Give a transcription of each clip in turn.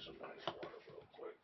some nice water real quick.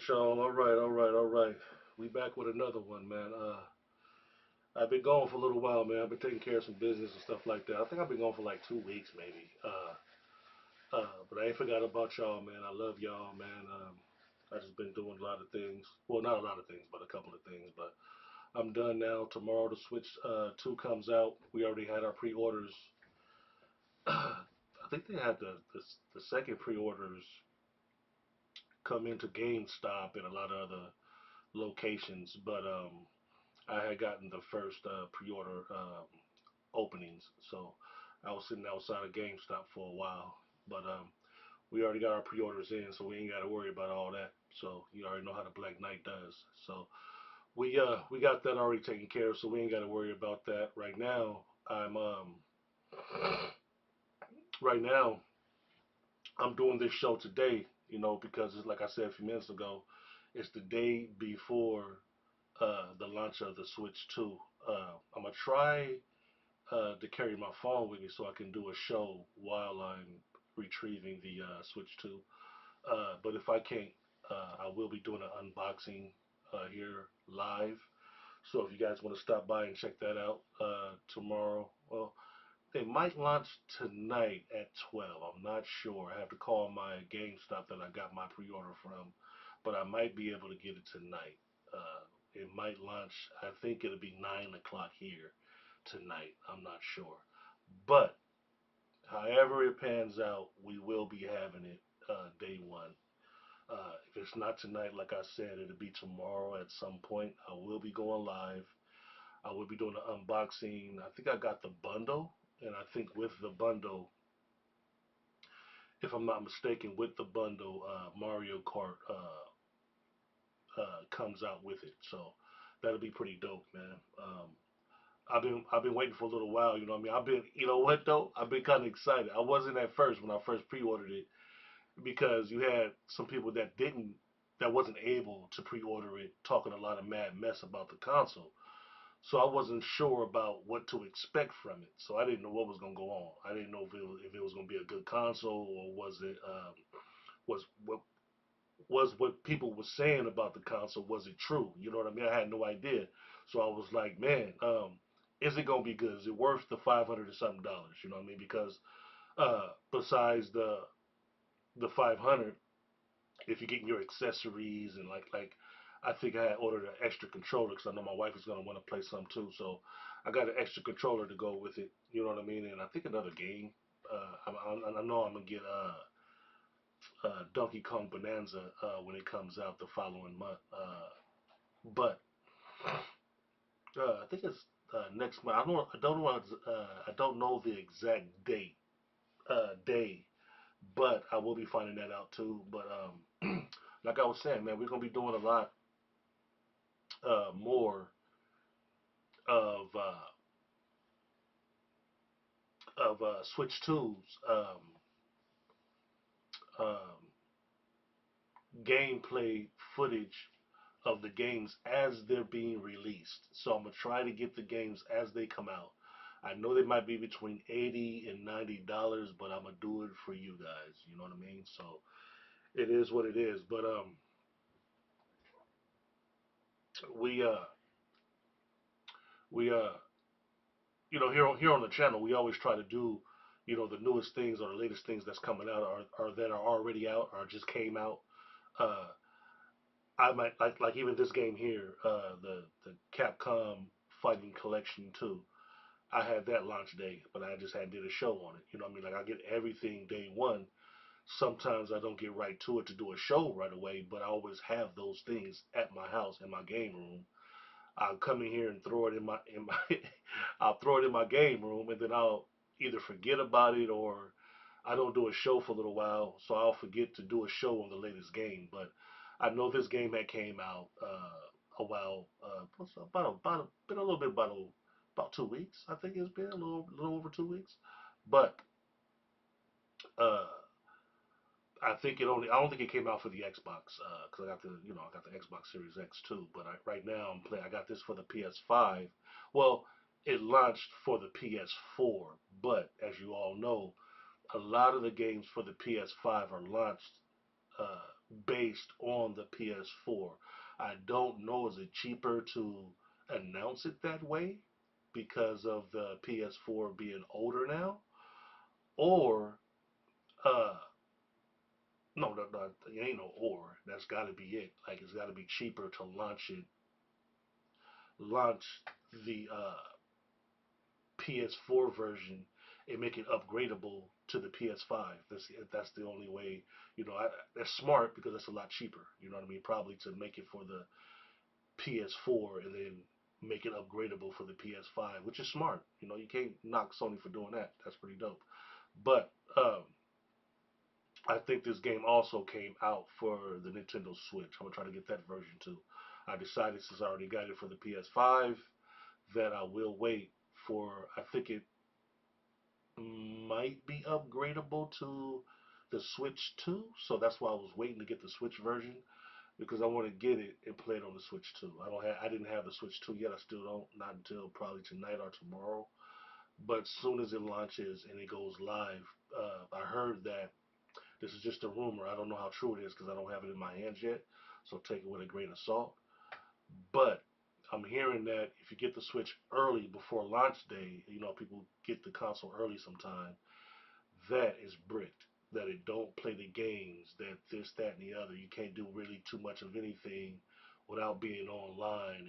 y'all. All right. We back with another one, man. I've been gone for a little while, man. I've been taking care of some business and stuff like that. I think I've been gone for like 2 weeks, maybe. But I ain't forgot about y'all, man. I love y'all, man. I just been doing a lot of things. Well, not a lot of things, but a couple of things. But I'm done now. Tomorrow the Switch 2 comes out. We already had our pre-orders. I think they had the second pre-orders come into GameStop and a lot of other locations, but I had gotten the first pre-order openings, so I was sitting outside of GameStop for a while. But we already got our pre-orders in, so we ain't got to worry about all that. So you already know how the Black Knight does. So we got that already taken care of, so we ain't got to worry about that right now. I'm right now I'm doing this show today, because it's like I said a few minutes ago, it's the day before the launch of the Switch 2. I'm gonna try to carry my phone with me so I can do a show while I'm retrieving the Switch 2. But if I can't, I will be doing an unboxing here live. So if you guys want to stop by and check that out tomorrow, well, they might launch tonight at 12. I'm not sure. I have to call my GameStop that I got my pre-order from, but I might be able to get it tonight. It might launch, I think it'll be 9 o'clock here tonight. I'm not sure. But however it pans out, we will be having it day one. If it's not tonight, like I said, it'll be tomorrow at some point. I will be going live. I will be doing an unboxing. I think I got the bundle, and I think with the bundle, if I'm not mistaken, with the bundle, Mario Kart comes out with it. So that'll be pretty dope, man. I've been waiting for a little while. You know what I mean? You know what though? I've been kind of excited. I wasn't at first when I first pre-ordered it because you had some people that wasn't able to pre-order it, talking a lot of mad mess about the console. So I wasn't sure about what to expect from it. So I didn't know what was gonna go on. I didn't know if it was gonna be a good console or was what people were saying about the console, was it true? You know what I mean? I had no idea. So I was like, man, is it gonna be good? Is it worth the $500 or something dollars? You know what I mean? Because besides the 500, if you're getting your accessories and like I think I had ordered an extra controller because I know my wife is gonna want to play some too. So I got an extra controller to go with it. You know what I mean? And I think another game. I know I'm gonna get Donkey Kong Bonanza when it comes out the following month. But I think it's next month. I don't know the exact day, but I will be finding that out too. But like I was saying, man, we're gonna be doing a lot more of Switch 2's um, gameplay footage of the games as they're being released. So I'm gonna try to get the games as they come out. I know they might be between $80 and $90, but I'm gonna do it for you guys. You know what I mean? So it is what it is. But we uh we here on the channel we always try to do the newest things or the latest things that's coming out or that are already out or just came out. Uh, I might like even this game here, the Capcom Fighting Collection 2. I had that launch day, but I just had did a show on it. You know what I mean? Like I get everything day one. Sometimes I don't get right to it to do a show right away, but I always have those things at my house in my game room. I'll come in here and throw it in my I'll throw it in my game room and then I'll either forget about it or I don't do a show for a little while, so I'll forget to do a show on the latest game. But I know this game that came out a while, been a little bit about 2 weeks. I think it's been a little over 2 weeks. But uh, I don't think it came out for the Xbox because I got the Xbox Series X too. But right now I'm playing. I got this for the PS5. Well, it launched for the PS4, but as you all know, a lot of the games for the PS5 are launched uh, based on the PS4. I don't know, is it cheaper to announce it that way because of the PS4 being older now, or uh no, no, no, it ain't no or. That's got to be it. Like it's got to be cheaper to launch the PS4 version and make it upgradable to the PS5. That's the only way. That's smart because that's a lot cheaper. You know what I mean? Probably to make it for the PS4 and then make it upgradable for the PS5, which is smart. You can't knock Sony for doing that. That's pretty dope. But I think this game also came out for the Nintendo Switch. I'm gonna try to get that version too. I decided since I already got it for the PS5 that I will wait for. I think it might be upgradable to the Switch 2, so that's why I was waiting to get the Switch version because I want to get it and play it on the Switch 2. I didn't have the Switch 2 yet. I still don't, not until probably tonight or tomorrow. But as soon as it launches and it goes live, I heard that this is just a rumor. I don't know how true it is because I don't have it in my hands yet. So take it with a grain of salt. But I'm hearing that if you get the Switch early before launch day, people get the console early sometime, that is bricked. That it don't play the games, that this, that, and the other. You can't do really too much of anything without being online.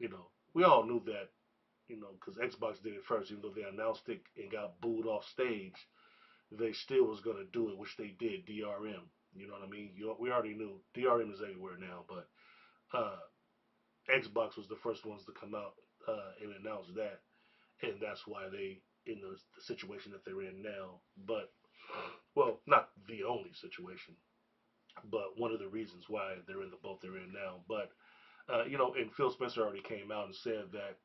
And, we all knew that, because Xbox did it first, even though they announced it and got booed off stage, they still was going to do it, which they did, DRM. You know what I mean? We already knew DRM is everywhere now, but uh, Xbox was the first ones to come out and announce that, and that's why they in the situation that they're in now. But well, not the only situation, but one of the reasons why they're in the boat they're in now. But and Phil Spencer already came out and said that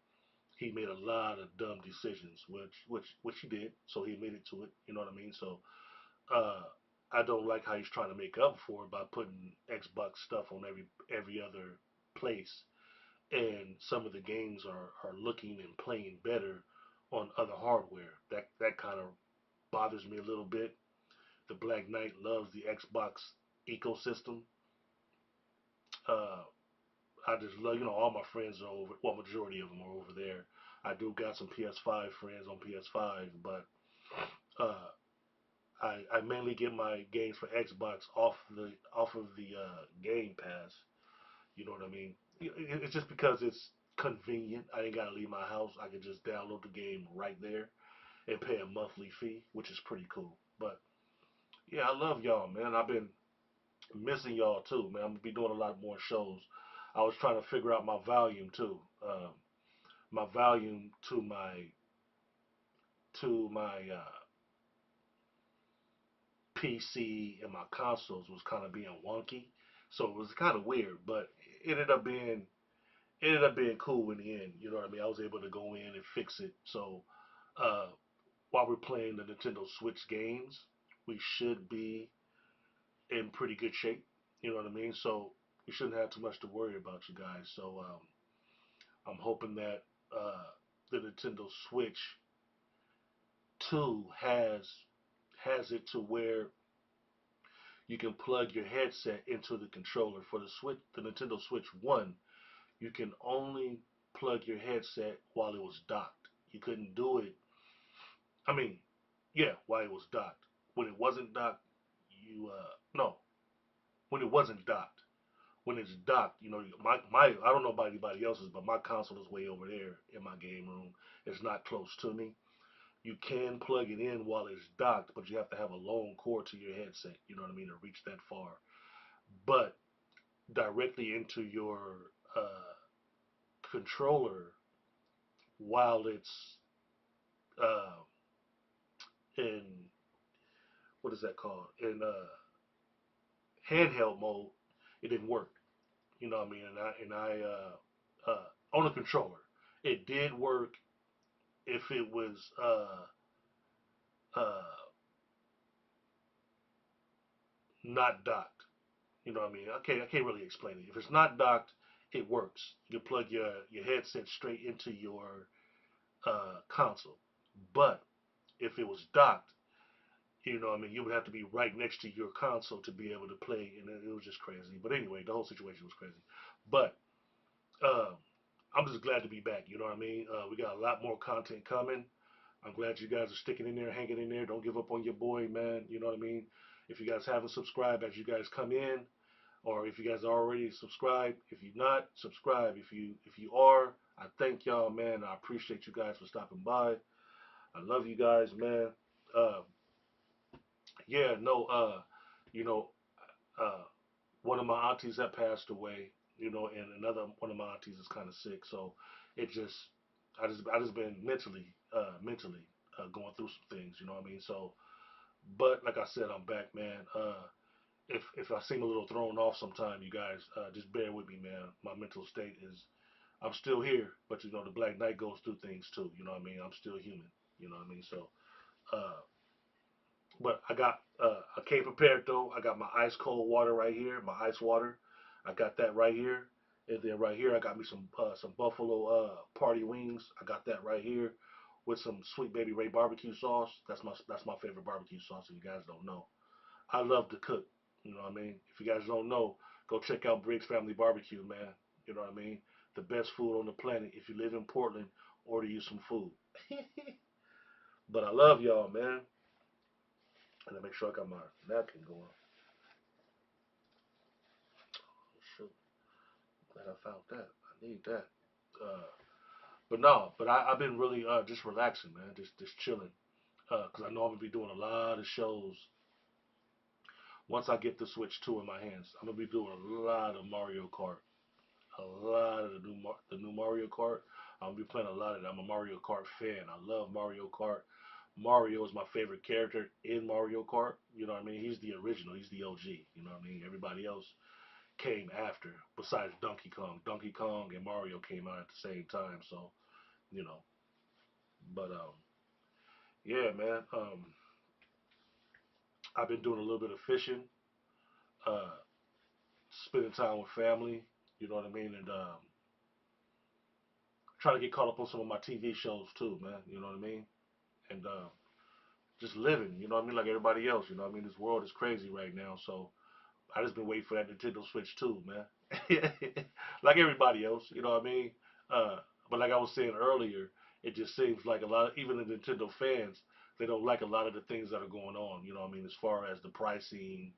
he made a lot of dumb decisions, which he did. So he admitted to it. You know what I mean? So uh, I don't like how he's trying to make up for it by putting Xbox stuff on every other place, and some of the games are looking and playing better on other hardware. That kind of bothers me a little bit. The Black Knight loves the Xbox ecosystem. Uh, I just love, all my friends are over. Well, majority of them are over there. I do got some PS5 friends on PS5, but uh, I mainly get my games for Xbox off of the Game Pass. You know what I mean? It's just because it's convenient. I ain't gotta leave my house. I can just download the game right there and pay a monthly fee, which is pretty cool. But yeah, I love y'all, man. I've been missing y'all too, man. I'm gonna be doing a lot more shows. I was trying to figure out my volume too. My volume to my PC and my consoles was kind of being wonky, so it was kind of weird. But it ended up being cool in the end. You know what I mean? I was able to go in and fix it. So uh, while we're playing the Nintendo Switch games, we should be in pretty good shape. You know what I mean? So we shouldn't have too much to worry about, you guys. So I'm hoping that the Nintendo Switch 2 has it to where you can plug your headset into the controller. For the Nintendo Switch 1, you can only plug your headset while it was docked. You couldn't do it. I mean, yeah, while it was docked. When it wasn't docked, you no, when it wasn't docked. When it's docked, my I don't know about anybody else's, but my console is way over there in my game room. It's not close to me. You can plug it in while it's docked, but you have to have a long cord to your headset. You know what I mean, to reach that far. But directly into your uh, controller while it's uh, in, what is that called, in handheld mode, it didn't work. You know what I mean? On a controller, it did work if it was uh, not docked. You know what I mean? I can't really explain it. If it's not docked, it works. You can plug your headset straight into your console. But if it was docked, You know, I mean, you would have to be right next to your console to be able to play, and it was just crazy. But anyway, the whole situation was crazy. But uh, I'm just glad to be back. You know what I mean? We got a lot more content coming. I'm glad you guys are sticking in there, hanging in there. Don't give up on your boy, man. You know what I mean? If you guys haven't subscribed, as you guys come in, or if you guys are already subscribed, if you're not, subscribe. If you are, I thank y'all, man. I appreciate you guys for stopping by. I love you guys, man. Uh, yeah, no, you know, uh, one of my aunties that passed away, you know, and another one of my aunties is kind of sick. So it just, I just been mentally going through some things. You know what I mean? So, but like I said, I'm back, man. If I seem a little thrown off sometime, you guys just bear with me, man. My mental state is, I'm still here, but you know, the Black Knight goes through things too. You know what I mean? I'm still human. You know what I mean? So, uh, but I came prepared though. I got my ice cold water right here, my ice water. I got that right here. And then right here I got me some buffalo party wings. I got that right here with some sweet baby Ray barbecue sauce. That's my favorite barbecue sauce if you guys don't know. I love to cook. You know what I mean? If you guys don't know, go check out Briggs Family Barbecue, man. You know what I mean? The best food on the planet. If you live in Portland, order you some food. But I love y'all, man. And I make sure I got my napkin going. Shoot, glad I found that. I need that. Uh, but no, but I've been really just relaxing, man. Just chilling. Cause I know I'm gonna be doing a lot of shows once I get the Switch 2 in my hands. I'm gonna be doing a lot of Mario Kart, a lot of the new Mario Kart. I'm gonna be playing a lot of that. I'm a Mario Kart fan. I love Mario Kart. Mario is my favorite character in Mario Kart. You know what I mean? He's the original. He's the OG. You know what I mean? Everybody else came after, besides Donkey Kong. Donkey Kong and Mario came out at the same time, so you know. But yeah, man. I've been doing a little bit of fishing, uh, spending time with family. You know what I mean, and trying to get caught up on some of my TV shows too, man. You know what I mean, and just living. You know what I mean, like everybody else. You know what I mean. This world is crazy right now, so I just been waiting for that Nintendo Switch too, man. Like everybody else, you know what I mean. Uh, but like I was saying earlier, it just seems like a lot of even the Nintendo fans, they don't like a lot of the things that are going on. You know what I mean, as far as the pricing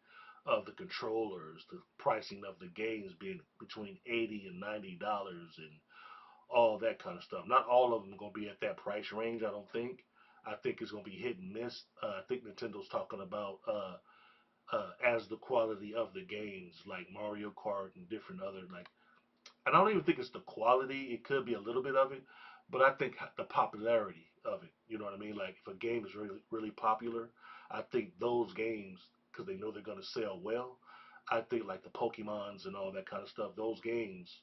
of the controllers, the pricing of the games being between $80 and $90 and all that kind of stuff. Not all of them are gonna be at that price range, I don't think. I think it's gonna be hit and miss. I think Nintendo's talking about as the quality of the games, like Mario Kart and different other like. And I don't even think it's the quality. It could be a little bit of it, but I think the popularity of it. You know what I mean? Like if a game is really really popular, I think those games because they know they're gonna sell well. I think like the Pokemons and all that kind of stuff. Those games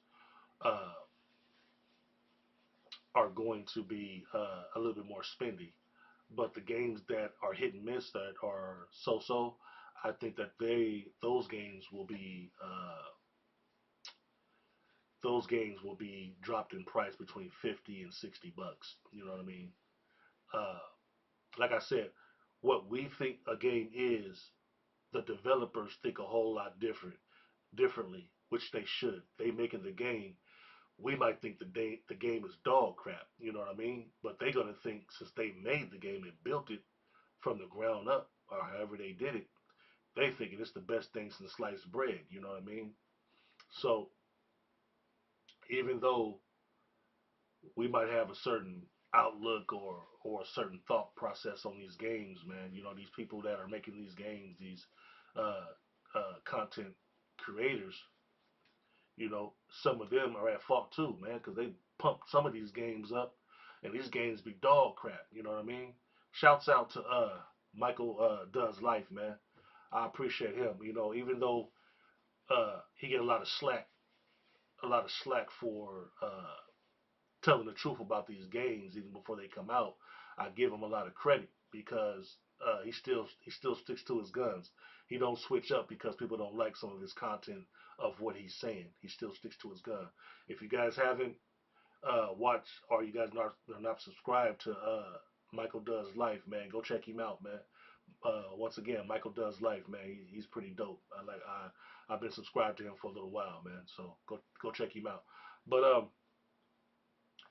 uh, are going to be a little bit more spendy. But the games that are hit and miss that are so-so, I think that those games will be dropped in price between 50 and $60. You know what I mean? Uh, like I said, what we think a game is, the developers think a whole lot differently, which they should. They making the game. We might think the game is dog crap. You know what I mean? But they're gonna think since they made the game and built it from the ground up, or however they did it, they thinking it's the best thing since sliced bread. You know what I mean? So even though we might have a certain outlook or a certain thought process on these games, man, you know these people that are making these games, these uh, content creators, you know, some of them are at fault too, man, because they pump some of these games up, and these games be dog crap. You know what I mean? Shouts out to Michael Does Life, man. I appreciate him. You know, even though he get a lot of slack for telling the truth about these games even before they come out. I give him a lot of credit because he still sticks to his guns. He don't switch up because people don't like some of his content of what he's saying. He still sticks to his gun. If you guys haven't watched or you guys are not subscribed to Michael Does Life, man, go check him out, man. once again, Michael Does Life, man. He's pretty dope. I've been subscribed to him for a little while, man. So go check him out. But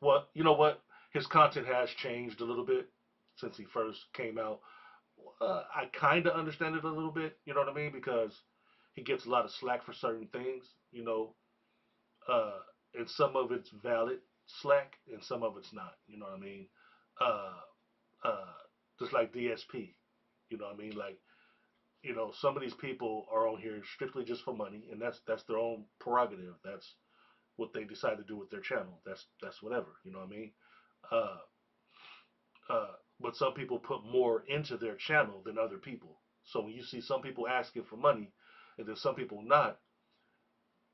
well, you know what? His content has changed a little bit since he first came out. I kind of understand it a little bit. You know what I mean? Because he gets a lot of slack for certain things. Uh, and some of it's valid slack, and some of it's not. You know what I mean? Uh, uh, just like DSP. You know what I mean? Like, some of these people are on here strictly just for money, and that's their own prerogative. That's what they decide to do with their channel. That's whatever. You know what I mean? Uh, uh, but some people put more into their channel than other people. So when you see some people asking for money, and then some people not,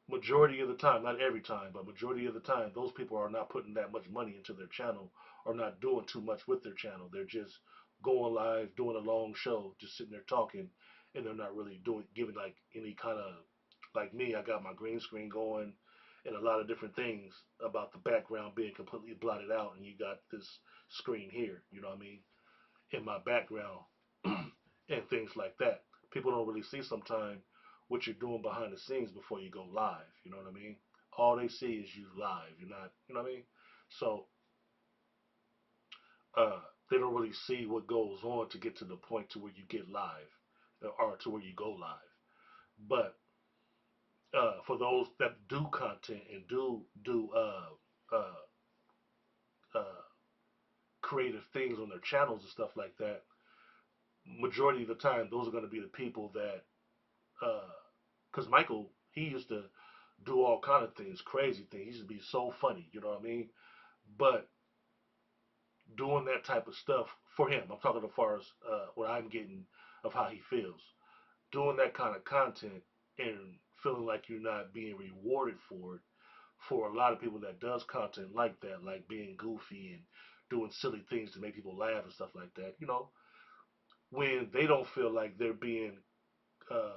majority of the time, not every time, but majority of the time, those people are not putting that much money into their channel or not doing too much with their channel. They're just going live, doing a long show, just sitting there talking, and they're not really giving like any kind of, like me, I got my green screen going and a lot of different things about the background being completely blotted out, and you got this screen here, you know what I mean, in my background and things like that. People don't really see sometimes what you're doing behind the scenes before you go live. You know what I mean? All they see is you live. You're not, you know what I mean? So uh, they don't really see what goes on to get to the point to where you get live or to where you go live. But for those that do content and do uh, creative things on their channels and stuff like that, majority of the time, those are going to be the people that because Michael, he used to do all kind of things, crazy things. He used to be so funny, you know what I mean? But doing that type of stuff for him, I'm talking as far as what I'm getting of how he feels. Doing that kind of content and feeling like you're not being rewarded for it, for a lot of people that does content like that, like being goofy and doing silly things to make people laugh and stuff like that, when they don't feel like they're being uh,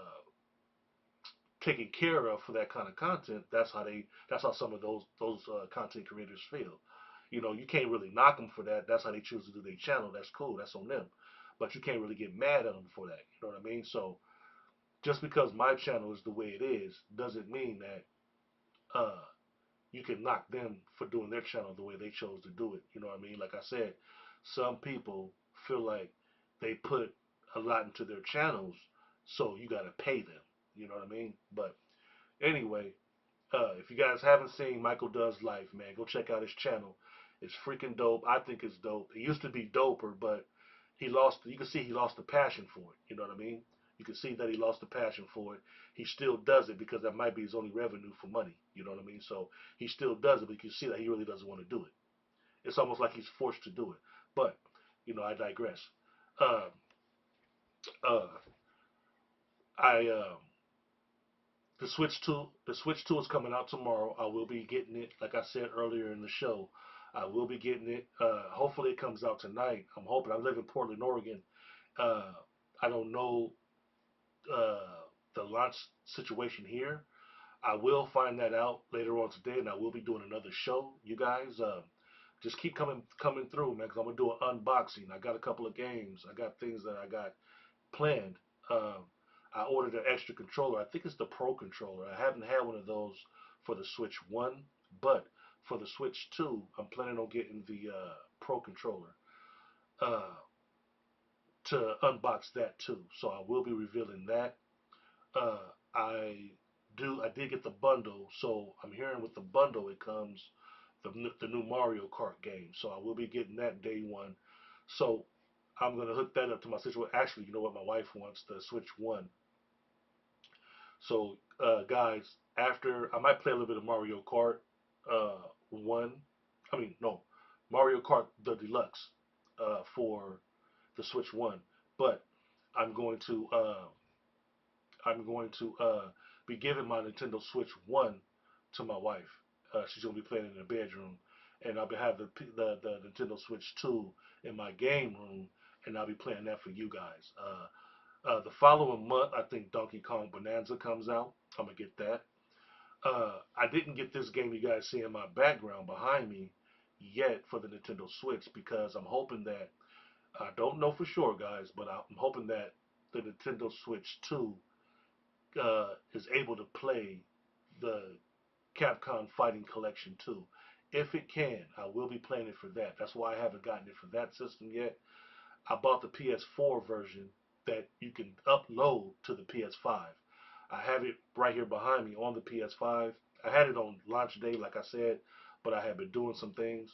taken care of for that kind of content, that's how some of those content creators feel. You can't really knock them for that. That's how they choose to do their channel. That's cool. That's on them. But you can't really get mad at them for that. You know what I mean? So just because my channel is the way it is doesn't mean that you can knock them for doing their channel the way they chose to do it. You know what I mean? Like I said, some people feel like they put a lot into their channels, so you got to pay them. You know what I mean? But anyway, if you guys haven't seen Michael Does Life, man, go check out his channel. It's freaking dope. I think it's dope. It used to be doper, but he lost. You can see he lost the passion for it. You know what I mean? You can see that he lost the passion for it. He still does it because that might be his only revenue for money. You know what I mean? So he still does it, but you can see that he really doesn't want to do it. It's almost like he's forced to do it. But I digress. Um, uh, I the Switch 2 is coming out tomorrow. I will be getting it. Like I said earlier in the show, I will be getting it. Hopefully it comes out tonight. I'm hoping. I live in Portland, Oregon. Uh, I don't know the launch situation here. I will find that out later on today, and I will be doing another show. You guys, just keep coming through, man, because I'm gonna do an unboxing. I got a couple of games. I got things that I got planned. Um, I ordered an extra controller. I think it's the Pro controller. I haven't had one of those for the Switch 1, but for the Switch 2, I'm planning on getting the Pro controller uh, to unbox that too. So I will be revealing that. Uh, I I did get the bundle, so I'm hearing with the bundle it comes the new Mario Kart game. So I will be getting that day one. So I'm gonna hook that up to my situation. Actually, you know what? My wife wants the Switch One. So guys, after I might play a little bit of Mario Kart One. I mean, no, Mario Kart the Deluxe for the Switch One. But I'm going to uh, I'm going to be giving my Nintendo Switch One to my wife. She's gonna be playing in the bedroom, and I'll be have the Nintendo Switch 2 in my game room, and I'll be playing that for you guys. The following month, I think Donkey Kong Bonanza comes out. I'm gonna get that. I didn't get this game you guys see in my background behind me yet for the Nintendo Switch because I'm hoping that I don't know for sure, guys, but I'm hoping that the Nintendo Switch 2 is able to play the Capcom Fighting Collection 2. If it can, I will be playing it for that. That's why I haven't gotten it for that system yet. I bought the PS4 version that you can upload to the PS5. I have it right here behind me on the PS5. I had it on launch day, like I said, but I had been doing some things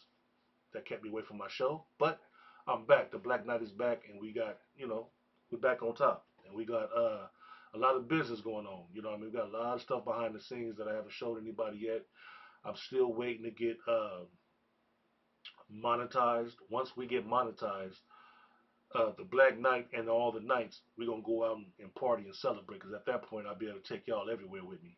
that kept me away from my show. But I'm back. The Black Knight is back, and we got, we're back on top, and we got a lot of business going on. You know, what I mean, we got a lot of stuff behind the scenes that I haven't showed anybody yet. I'm still waiting to get monetized. Once we get monetized, the Black Knight and all the nights, we're gonna go out and party and celebrate. Because at that point, I'll be able to take y'all everywhere with me,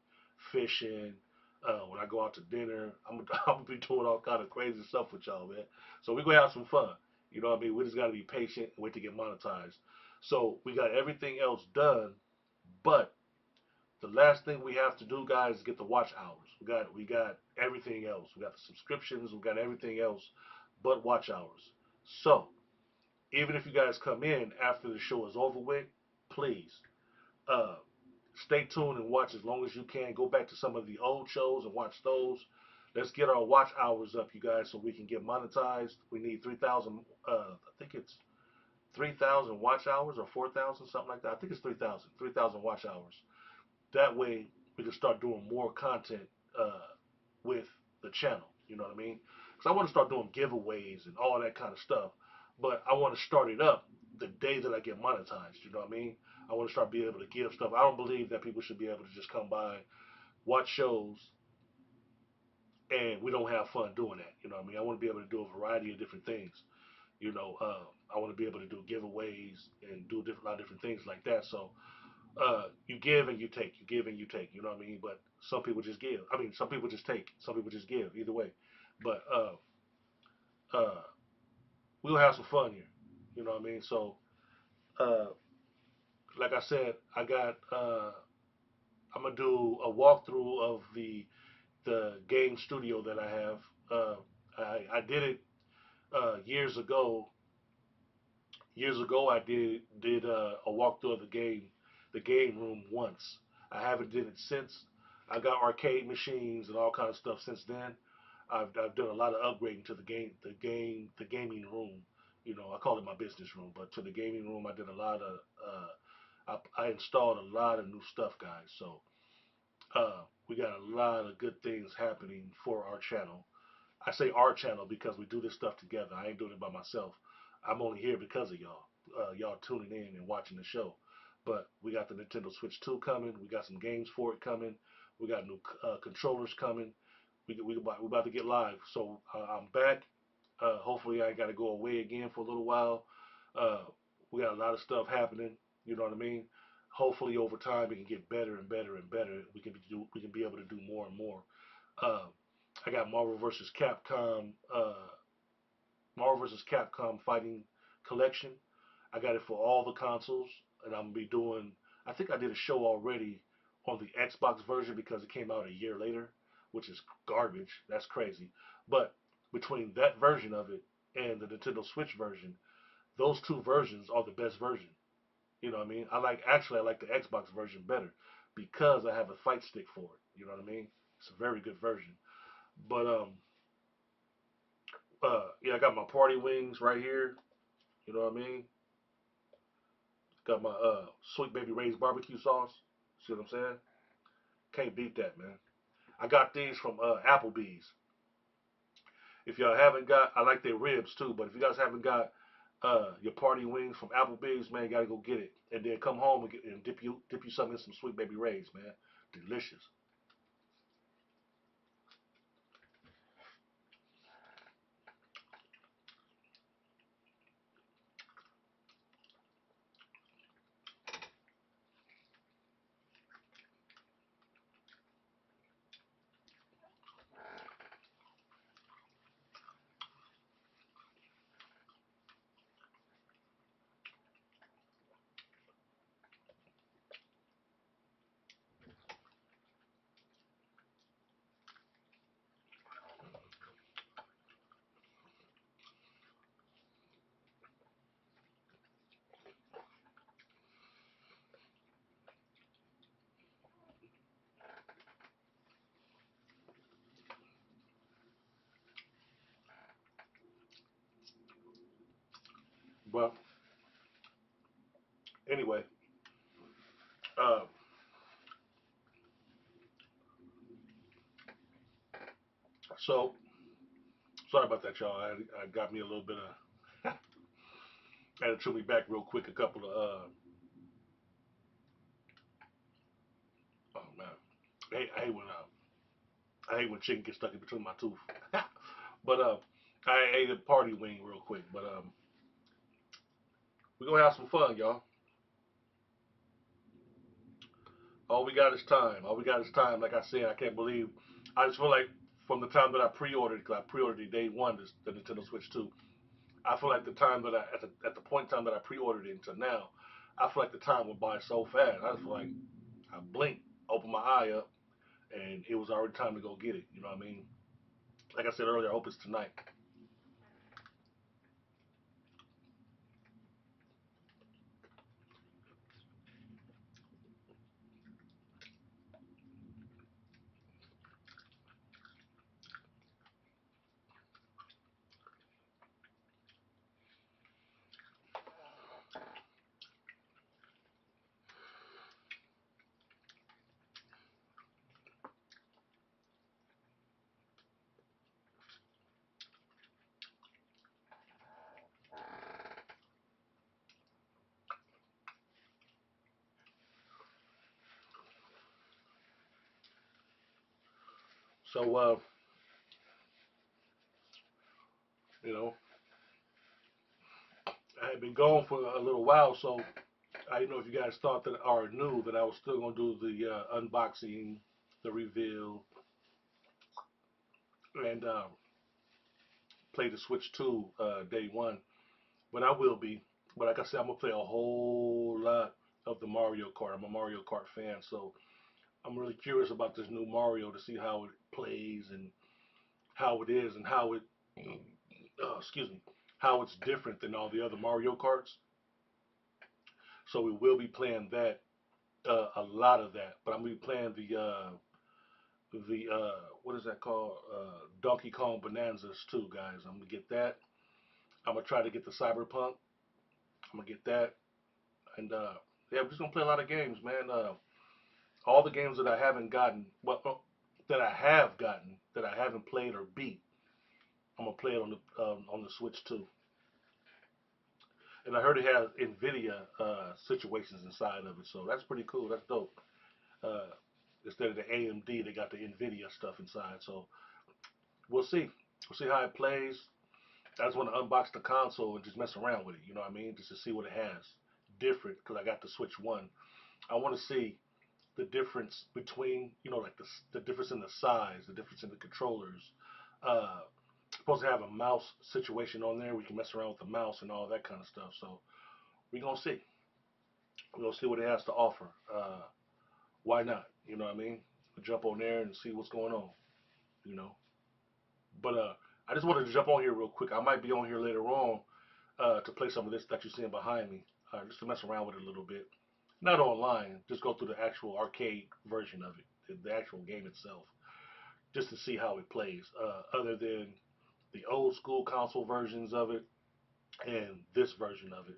fishing. When I go out to dinner, I'm gonna be doing all kind of crazy stuff with y'all, man. So we're gonna have some fun. You know what I mean? We just gotta be patient and wait to get monetized. So we got everything else done, but the last thing we have to do, guys, is get the watch hours. We got everything else. We got the subscriptions. We got everything else, but watch hours. So even if you guys come in after the show is over with, please uh, stay tuned and watch as long as you can. Go back to some of the old shows and watch those. Let's get our watch hours up, you guys, so we can get monetized. We need 3,000. I think it's 3,000 watch hours or 4,000, something like that. I think it's 3,000. 3,000 watch hours. That way, we can start doing more content with the channel. You know what I mean? Because I want to start doing giveaways and all that kind of stuff. But I want to start it up the day that I get monetized. You know what I mean? I want to start being able to give stuff. I don't believe that people should be able to just come by, watch shows, and we don't have fun doing that. You know what I mean? I want to be able to do a variety of different things. You know, I want to be able to do giveaways and do a lot of different things like that. So you give and you take, you give and you take. You know what I mean? But some people just give. I mean, some people just take. Some people just give. Either way, but uh, we'll have some fun here. You know what I mean? So, uh, like I said, I got. I'm gonna do a walkthrough of the game studio that I have. Uh, I did it years ago. Years ago, I did a walkthrough of the game room once. I haven't did it since. I got arcade machines and all kind of stuff since then. I've done a lot of upgrading to the gaming room. You know, I call it my business room, but to the gaming room, I did a lot of. I installed a lot of new stuff, guys. So we got a lot of good things happening for our channel. I say our channel because we do this stuff together. I ain't doing it by myself. I'm only here because of y'all. Y'all tuning in and watching the show. But we got the Nintendo Switch 2 coming. We got some games for it coming. We got new controllers coming. We about to get live. So I'm back. Hopefully I ain't got to go away again for a little while. Uh, we got a lot of stuff happening. You know what I mean? Hopefully over time it can get better and better and better. We can be able to do more and more. Uh, I got Marvel vs. Capcom, Marvel vs. Capcom Fighting Collection. I got it for all the consoles, and I'm gonna be doing. I think I did a show already on the Xbox version because it came out a year later, which is garbage. That's crazy. But between that version of it and the Nintendo Switch version, those two versions are the best version. You know what I mean? I like the Xbox version better because I have a fight stick for it. You know what I mean? It's a very good version. But yeah, I got my party wings right here. You know what I mean? Got my sweet baby Ray's barbecue sauce. See what I'm saying? Can't beat that, man. I got these from Applebee's. If y'all haven't got, I like their ribs too. But if you guys haven't got your party wings from Applebee's, man, you gotta go get it, and then come home and dip you something in some sweet baby Ray's, man. Delicious. But anyway, uh, so sorry about that, y'all. I got me a little bit of had to took me back real quick. A couple of oh man, I hate when chicken gets stuck in between my tooth. But I ate a party wing real quick. But we're gonna have some fun, y'all. All we got is time. All we got is time. Like I said, I can't believe. I just feel like from the time that I pre-ordered, because I pre-ordered the day one, the Nintendo Switch 2. I feel like the time that at the point in time that I pre-ordered it until now, I feel like the time went by so fast. I just feel like I blinked, opened my eye up, and it was already time to go get it. You know what I mean? Like I said earlier, I hope it's tonight. So, you know, I had been gone for a little while, so I didn't know if you guys thought that or knew that I was still gonna do the unboxing, the reveal, and play the Switch 2 day one. But I will be. But like I said, I'm gonna play a whole lot of the Mario Kart. I'm a Mario Kart fan, so I'm really curious about this new Mario to see how it plays and how it is and how it, excuse me, how it's different than all the other Mario Karts. So we will be playing that, a lot of that. But I'm gonna be playing the what is that called? Donkey Kong Bonanzas too, guys. I'm gonna get that. I'm gonna try to get the Cyberpunk. I'm gonna get that, and yeah, I'm just gonna play a lot of games, man. All the games that I haven't gotten, well, that I have gotten that I haven't played or beat, I'm gonna play it on the Switch too. And I heard it has Nvidia situations inside of it, so that's pretty cool. That's dope. Uh, Instead of the AMD, they got the Nvidia stuff inside. So we'll see. We'll see how it plays. I just want to unbox the console and just mess around with it. You know what I mean? Just to see what it has different because I got the Switch One. I want to see the difference between, like the difference in the size, the difference in the controllers. Uh, Supposed to have a mouse situation on there. We can mess around with the mouse and all that kind of stuff. So we're gonna see. We're gonna see what it has to offer. Why not? You know what I mean? Jump on there and see what's going on. You know. But I just wanted to jump on here real quick. I might be on here later on to play some of this that you're seeing behind me, just to mess around with it a little bit. Not online, just go through the actual arcade version of it, the actual game itself, just to see how it plays. Other than the old school console versions of it and this version of it,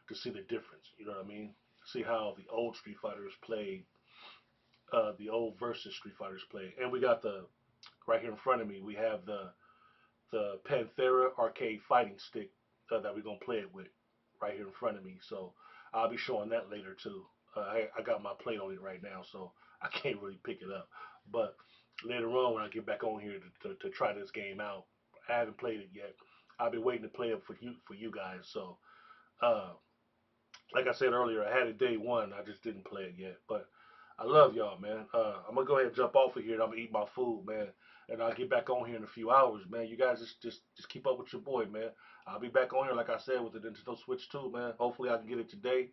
to see the difference. You know what I mean? See how the old Street Fighters played, the old versus Street Fighters played, and we got the right here in front of me. We have the Panthera arcade fighting stick that we're gonna play it with right here in front of me. So I'll be showing that later too. I got my plate on it right now, so I can't really pick it up. But later on, when I get back on here to try this game out, I haven't played it yet. I've been waiting to play it for you guys. So uh, like I said earlier, I had it day one. I just didn't play it yet. But I love y'all, man. I'm gonna go ahead and jump off of here. And I'm gonna eat my food, man, and I'll get back on here in a few hours, man. You guys just keep up with your boy, man. I'll be back on here, like I said, with the Nintendo Switch 2, man. Hopefully, I can get it today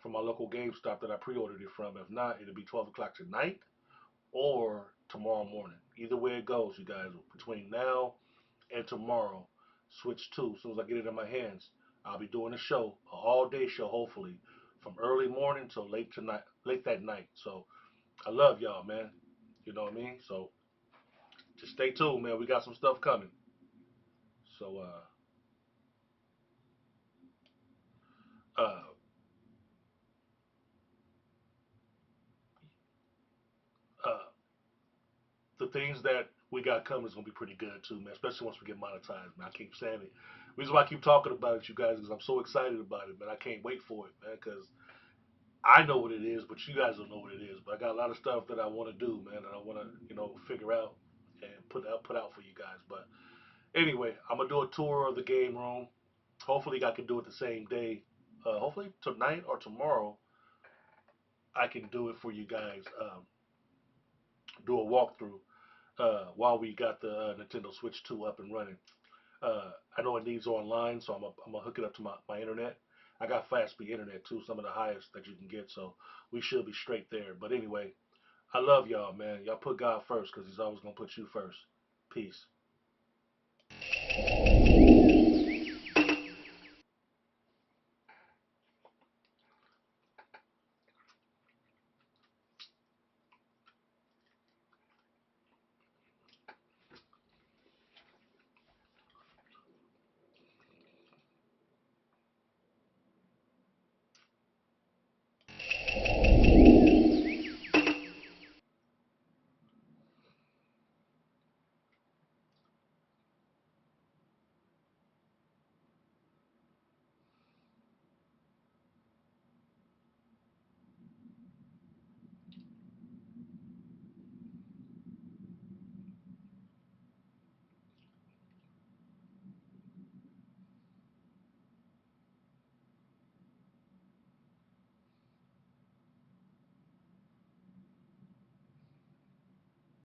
from my local GameStop that I pre-ordered it from. If not, it'll be 12 o'clock tonight or tomorrow morning. Either way it goes, you guys. Between now and tomorrow, Switch 2. As soon as I get it in my hands, I'll be doing a show, an all-day show, hopefully, from early morning till late tonight, late that night. So I love y'all, man. You know what I mean? So just stay tuned, man. We got some stuff coming. So things that we got coming is gonna be pretty good too, man. Especially once we get monetized, man. I keep saying it. The reason why I keep talking about it, you guys, is I'm so excited about it, man. I can't wait for it, man, because I know what it is, but you guys don't know what it is. But I got a lot of stuff that I want to do, man, that I want to, figure out and put out for you guys. But anyway, I'm gonna do a tour of the game room. Hopefully, I can do it the same day. Hopefully tonight or tomorrow, I can do it for you guys. Do a walkthrough while we got the Nintendo Switch 2 up and running. I know it needs online, so I'm gonna hook it up to my internet. I got fast speed internet too, some of the highest that you can get, so we should be straight there. But anyway, I love y'all, man. Y'all put God first, because He's always gonna put you first. Peace.